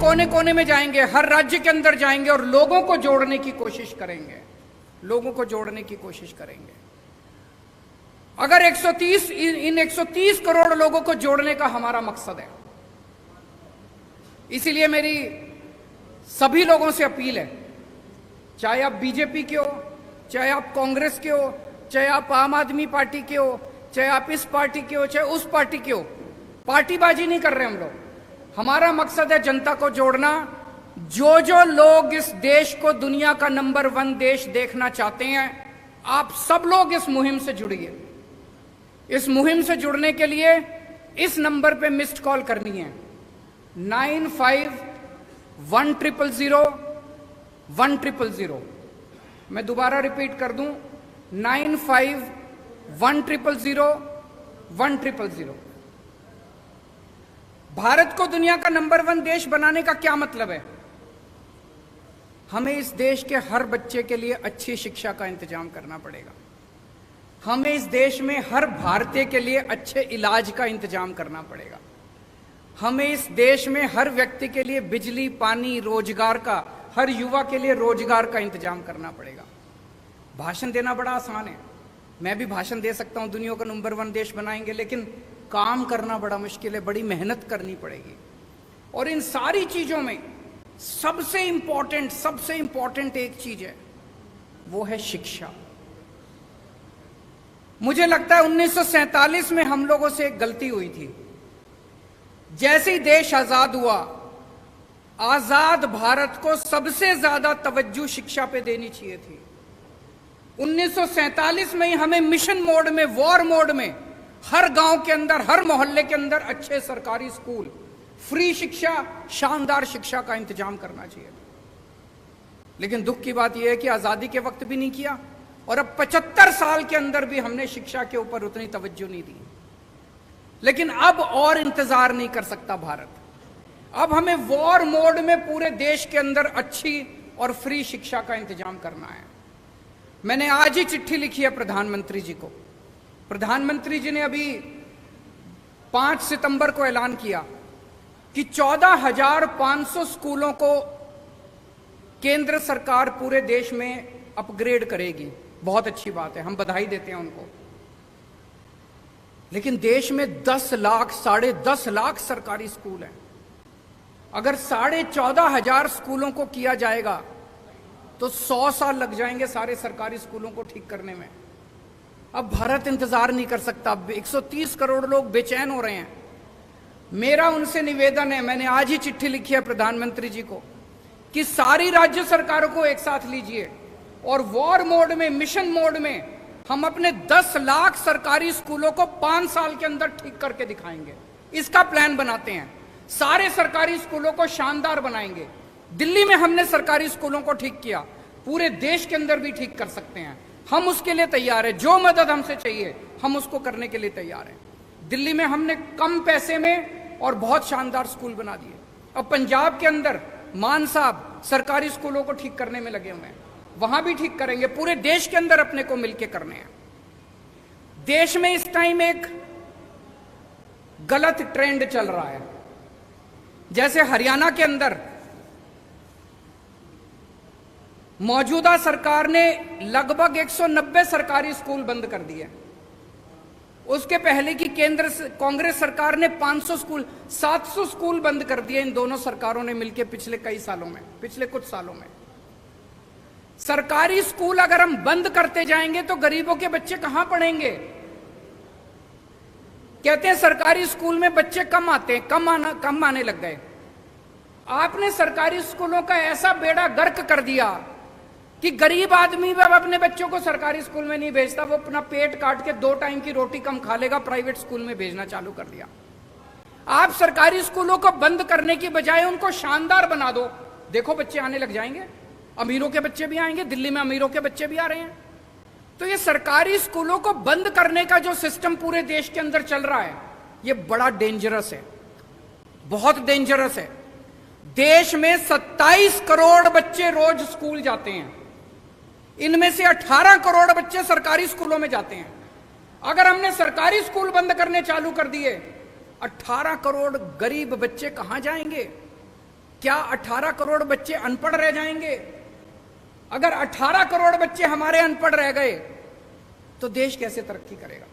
कोने कोने में जाएंगे, हर राज्य के अंदर जाएंगे और लोगों को जोड़ने की कोशिश करेंगे, लोगों को जोड़ने की कोशिश करेंगे। अगर 130 करोड़ लोगों को जोड़ने का हमारा मकसद है, इसीलिए मेरी सभी लोगों से अपील है, चाहे आप बीजेपी के हो, चाहे आप कांग्रेस के हो, चाहे आप आम आदमी पार्टी के हो, चाहे आप इस पार्टी के हो, चाहे उस पार्टी के हो, पार्टीबाजी नहीं कर रहे हम लोग। हमारा मकसद है जनता को जोड़ना। जो जो लोग इस देश को दुनिया का नंबर 1 देश देखना चाहते हैं, आप सब लोग इस मुहिम से जुड़िए। इस मुहिम से जुड़ने के लिए इस नंबर पे मिस्ड कॉल करनी है, 95100100। मैं दोबारा रिपीट कर दूं, 95100100। भारत को दुनिया का नंबर 1 देश बनाने का क्या मतलब है? हमें इस देश के हर बच्चे के लिए अच्छी शिक्षा का इंतजाम करना पड़ेगा। हमें इस देश में हर भारतीय के लिए अच्छे इलाज का इंतजाम करना पड़ेगा। हमें इस देश में हर व्यक्ति के लिए बिजली, पानी, रोजगार का, हर युवा के लिए रोजगार का इंतजाम करना पड़ेगा। भाषण देना बड़ा आसान है, मैं भी भाषण दे सकता हूं, दुनिया का नंबर 1 देश बनाएंगे, लेकिन काम करना बड़ा मुश्किल है, बड़ी मेहनत करनी पड़ेगी। और इन सारी चीजों में सबसे इंपॉर्टेंट एक चीज है, वो है शिक्षा। मुझे लगता है 1947 में हम लोगों से एक गलती हुई थी। जैसे ही देश आजाद हुआ, आजाद भारत को सबसे ज्यादा तवज्जो शिक्षा पे देनी चाहिए थी। 1947 में ही हमें मिशन मोड में, वॉर मोड में, हर गांव के अंदर, हर मोहल्ले के अंदर अच्छे सरकारी स्कूल, फ्री शिक्षा, शानदार शिक्षा का इंतजाम करना चाहिए। लेकिन दुख की बात यह है कि आजादी के वक्त भी नहीं किया, और अब 75 साल के अंदर भी हमने शिक्षा के ऊपर उतनी तवज्जो नहीं दी। लेकिन अब और इंतजार नहीं कर सकता भारत। अब हमें वॉर मोड में पूरे देश के अंदर अच्छी और फ्री शिक्षा का इंतजाम करना है। मैंने आज ही चिट्ठी लिखी है प्रधानमंत्री जी को। प्रधानमंत्री जी ने अभी 5 सितंबर को ऐलान किया कि 14,500 स्कूलों को केंद्र सरकार पूरे देश में अपग्रेड करेगी। बहुत अच्छी बात है, हम बधाई देते हैं उनको। लेकिन देश में 10 लाख, 10.5 लाख सरकारी स्कूल हैं। अगर 14,500 स्कूलों को किया जाएगा तो 100 साल लग जाएंगे सारे सरकारी स्कूलों को ठीक करने में। अब भारत इंतजार नहीं कर सकता। 130 करोड़ लोग बेचैन हो रहे हैं। मेरा उनसे निवेदन है, मैंने आज ही चिट्ठी लिखी है प्रधानमंत्री जी को, कि सारी राज्य सरकारों को एक साथ लीजिए और वॉर मोड में, मिशन मोड में हम अपने 10 लाख सरकारी स्कूलों को 5 साल के अंदर ठीक करके दिखाएंगे। इसका प्लान बनाते हैं। सारे सरकारी स्कूलों को शानदार बनाएंगे। दिल्ली में हमने सरकारी स्कूलों को ठीक किया, पूरे देश के अंदर भी ठीक कर सकते हैं। हम उसके लिए तैयार हैं। जो मदद हमसे चाहिए हम उसको करने के लिए तैयार हैं। दिल्ली में हमने कम पैसे में और बहुत शानदार स्कूल बना दिए। अब पंजाब के अंदर मान साहब सरकारी स्कूलों को ठीक करने में लगे हुए हैं, वहां भी ठीक करेंगे। पूरे देश के अंदर अपने को मिलकर करने हैं। देश में इस टाइम एक गलत ट्रेंड चल रहा है। जैसे हरियाणा के अंदर मौजूदा सरकार ने लगभग 190 सरकारी स्कूल बंद कर दिए। उसके पहले की केंद्र कांग्रेस सरकार ने 500 स्कूल, 700 स्कूल बंद कर दिए। इन दोनों सरकारों ने मिलकर पिछले कई सालों में, पिछले कुछ सालों में। सरकारी स्कूल अगर हम बंद करते जाएंगे तो गरीबों के बच्चे कहां पढ़ेंगे? कहते हैं सरकारी स्कूल में बच्चे कम आते हैं, कम आने लग गए। आपने सरकारी स्कूलों का ऐसा बेड़ा गर्क कर दिया कि गरीब आदमी अब अपने बच्चों को सरकारी स्कूल में नहीं भेजता। वो अपना पेट काट के 2 टाइम की रोटी कम खा लेगा, प्राइवेट स्कूल में भेजना चालू कर दिया। आप सरकारी स्कूलों को बंद करने की बजाय उनको शानदार बना दो, देखो बच्चे आने लग जाएंगे। अमीरों के बच्चे भी आएंगे, दिल्ली में अमीरों के बच्चे भी आ रहे हैं। तो ये सरकारी स्कूलों को बंद करने का जो सिस्टम पूरे देश के अंदर चल रहा है, ये बड़ा डेंजरस है, बहुत डेंजरस है। देश में 27 करोड़ बच्चे रोज स्कूल जाते हैं। इनमें से 18 करोड़ बच्चे सरकारी स्कूलों में जाते हैं। अगर हमने सरकारी स्कूल बंद करने चालू कर दिए, 18 करोड़ गरीब बच्चे कहां जाएंगे? क्या 18 करोड़ बच्चे अनपढ़ रह जाएंगे? अगर 18 करोड़ बच्चे हमारे अनपढ़ रह गए तो देश कैसे तरक्की करेगा?